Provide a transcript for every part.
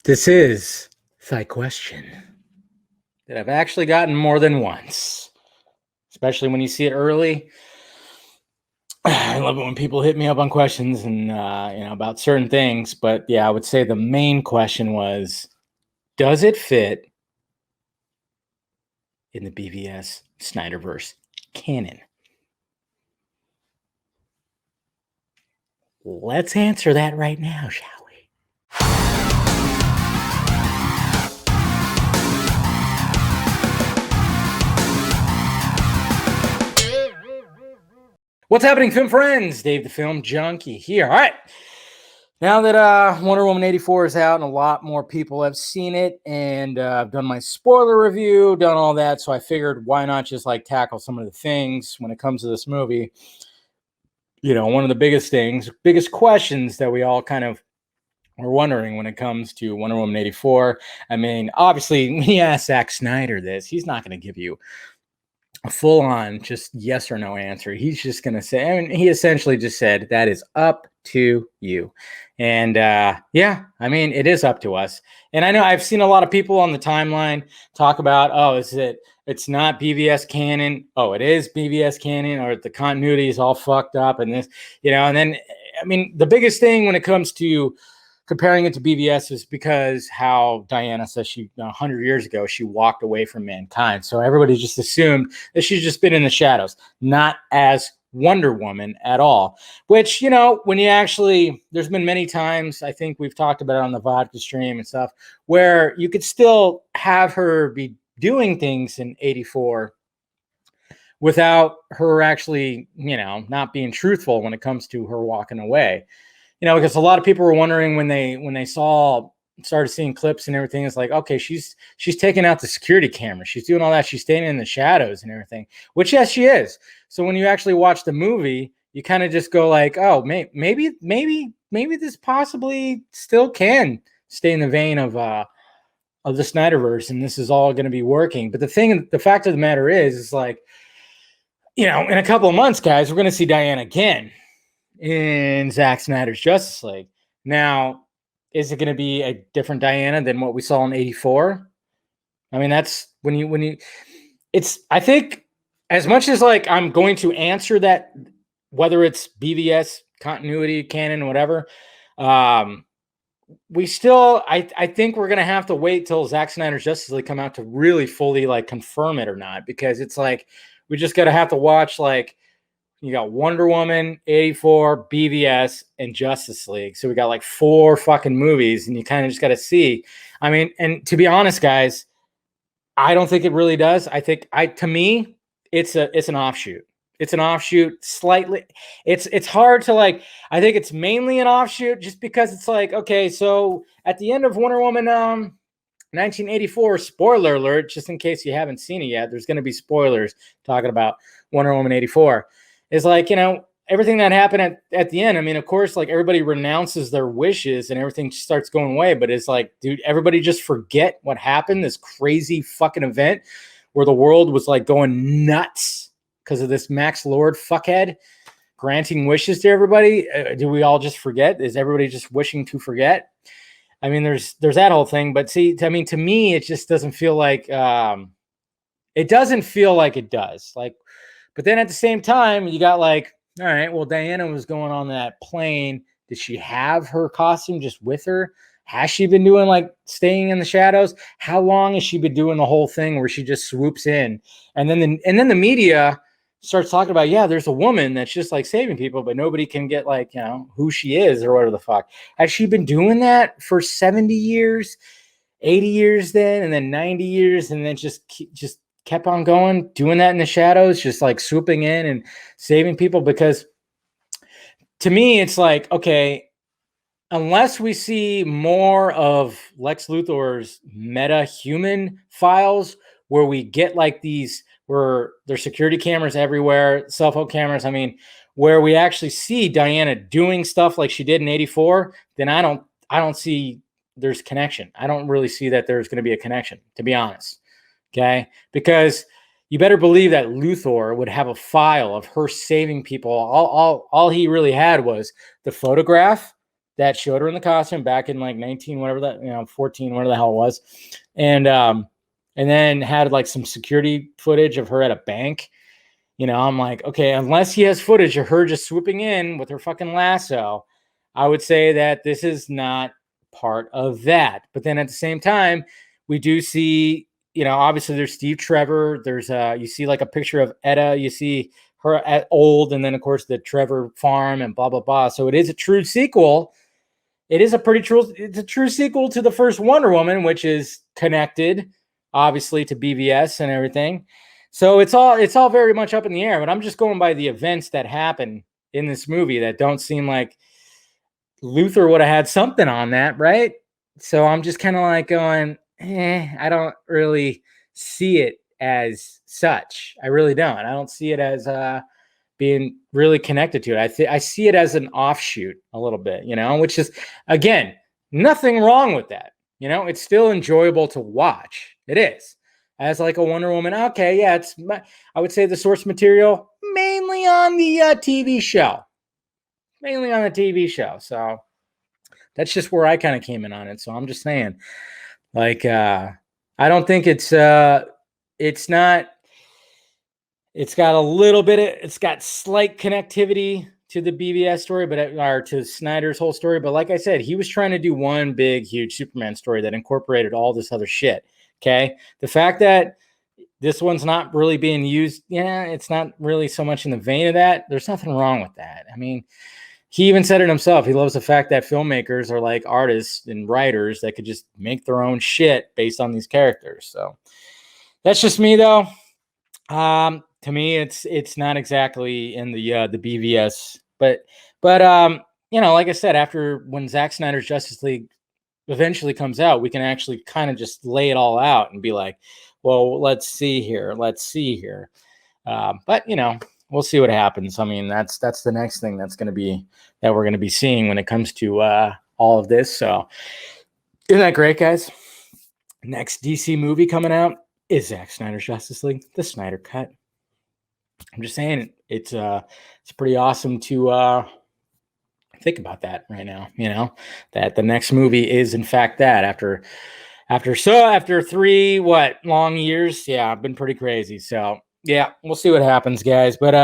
This is Thy Question that I've actually gotten more than once, especially when you see it early. I love it when people hit me up on questions and about certain things. But yeah, I would say the main question was, does it fit in the BVS Snyderverse canon? Let's answer that right now, shall we? What's happening, film friends? Dave the Film Junkie here. All right. Now that Wonder Woman 84 is out and a lot more people have seen it, and I've done my spoiler review, done all that, so I figured why not just like tackle some of the things when it comes to this movie. You know, one of the biggest questions that we all kind of were wondering when it comes to Wonder Woman 84. I mean, obviously, when you ask Zack Snyder this, he's not going to give you a full-on just yes or no answer. He's just going to say, I mean, he essentially just said, that is up to you. And yeah, I mean, it is up to us. And I know I've seen a lot of people on the timeline talk about, oh, it's not BVS canon. Oh, it is BVS canon, or the continuity is all fucked up and this, and then, I mean, the biggest thing when it comes to comparing it to BVS is because how Diana says 100 years ago, she walked away from mankind. So everybody just assumed that she's just been in the shadows, not as Wonder Woman at all. Which, when you actually, there's been many times, I think we've talked about it on the vodka stream and stuff, where you could still have her be doing things in 84 without her actually, not being truthful when it comes to her walking away. Because a lot of people were wondering when they started seeing clips and everything, it's like, okay, she's taking out the security camera, she's doing all that, she's staying in the shadows and everything, which yes, she is. So when you actually watch the movie, you kind of just go like, oh, maybe this possibly still can stay in the vein of the Snyderverse, and this is all going to be working. But the fact of the matter is like, in a couple of months, guys, we're going to see Diana again in Zack Snyder's Justice League. Now, is it going to be a different Diana than what we saw in 84? I mean, that's I think as much as like I'm going to answer that, whether it's BVS continuity, canon, whatever, we still, I think we're going to have to wait till Zack Snyder's Justice League come out to really fully like confirm it or not, because it's like, we just got to have to watch, like, you got Wonder Woman, 84, BVS, and Justice League. So we got like 4 fucking movies, and you kind of just got to see. I mean, and to be honest, guys, I don't think it really does. I think to me, it's an offshoot. It's an offshoot slightly. It's hard to like, I think it's mainly an offshoot just because it's like, okay, so at the end of Wonder Woman 1984, spoiler alert, just in case you haven't seen it yet, there's going to be spoilers talking about Wonder Woman 84. Is like, everything that happened at the end. I mean, of course, like everybody renounces their wishes and everything starts going away. But it's like, dude, everybody just forget what happened, this crazy fucking event where the world was like going nuts because of this Max Lord fuckhead granting wishes to everybody. Do we all just forget? Is everybody just wishing to forget? I mean, there's that whole thing. But see, I mean, to me, it just doesn't feel like it doesn't feel like it does. Like, but then at the same time, you got like, all right, well, Diana was going on that plane. Did she have her costume just with her? Has she been doing like staying in the shadows? How long has she been doing the whole thing where she just swoops in? And then the media starts talking about, yeah, there's a woman that's just like saving people, but nobody can get like, who she is or whatever the fuck. Has she been doing that for 70 years, 80 years then, and then 90 years, and then just kept on going, doing that in the shadows, just like swooping in and saving people? Because to me, it's like, okay, unless we see more of Lex Luthor's meta-human files where we get like these, where there's security cameras everywhere, cell phone cameras, I mean, where we actually see Diana doing stuff like she did in 84, then I don't see there's connection. I don't really see that there's going to be a connection, to be honest. Okay, because you better believe that Luthor would have a file of her saving people. All he really had was the photograph that showed her in the costume back in like 19, whatever that, 14, whatever the hell it was. And then had like some security footage of her at a bank. I'm like, okay, unless he has footage of her just swooping in with her fucking lasso, I would say that this is not part of that. But then at the same time, we do see, obviously there's Steve Trevor. There's you see like a picture of Etta. You see her at old, and then of course the Trevor farm and blah blah blah. So it is a true sequel. It's a true sequel to the first Wonder Woman, which is connected, obviously, to BVS and everything. So it's all very much up in the air. But I'm just going by the events that happen in this movie that don't seem like Luther would have had something on that, right? So I'm just kind of like going, I don't really see it as such. I really don't. I don't see it as being really connected to it. I see it as an offshoot a little bit, which is, again, nothing wrong with that. It's still enjoyable to watch. It is. As like a Wonder Woman, okay, yeah, I would say the source material mainly on the TV show. Mainly on the TV show. So that's just where I kind of came in on it. So I'm just saying, like, I don't think it's not. It's got slight connectivity to the BVS story, or to Snyder's whole story. But like I said, he was trying to do one big, huge Superman story that incorporated all this other shit. Okay. The fact that this one's not really being used, it's not really so much in the vein of that. There's nothing wrong with that. I mean, he even said it himself. He loves the fact that filmmakers are like artists and writers that could just make their own shit based on these characters. So that's just me, though. To me, it's not exactly in the BVS, but like I said, after when Zack Snyder's Justice League eventually comes out, we can actually kind of just lay it all out and be like, well, let's see here. But we'll see what happens. I mean, that's the next thing that we're going to be seeing when it comes to all of this. So isn't that great, guys? Next DC movie coming out is Zack Snyder's Justice League, the Snyder Cut. I'm just saying it's pretty awesome to think about that right now, that the next movie is in fact that after 3 long years. Yeah, I've been pretty crazy. So yeah, we'll see what happens, guys. But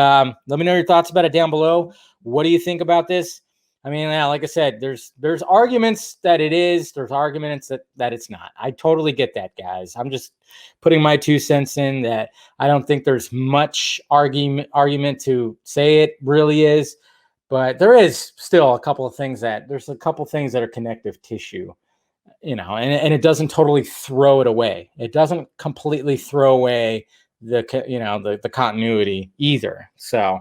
let me know your thoughts about it down below. What do you think about this? I mean, like I said, there's arguments that it is. There's arguments that it's not. I totally get that, guys. I'm just putting my 2 cents in that I don't think there's much argument to say it really is. But there is still a couple of things that are connective tissue, and it doesn't totally throw it away. It doesn't completely throw away the continuity either. So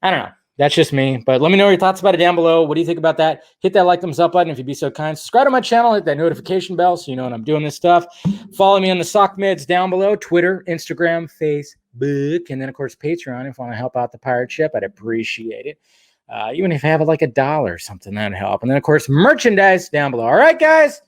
I don't know. That's just me. But let me know your thoughts about it down below. What do you think about that? Hit that like, thumbs up button if you'd be so kind. Subscribe to my channel. Hit that notification bell so you know when I'm doing this stuff. Follow me on the Sock Meds down below. Twitter, Instagram, Facebook, and then, of course, Patreon. If you want to help out the pirate ship, I'd appreciate it. Even if you have like $1 or something, that'd help. And then, of course, merchandise down below. All right, guys.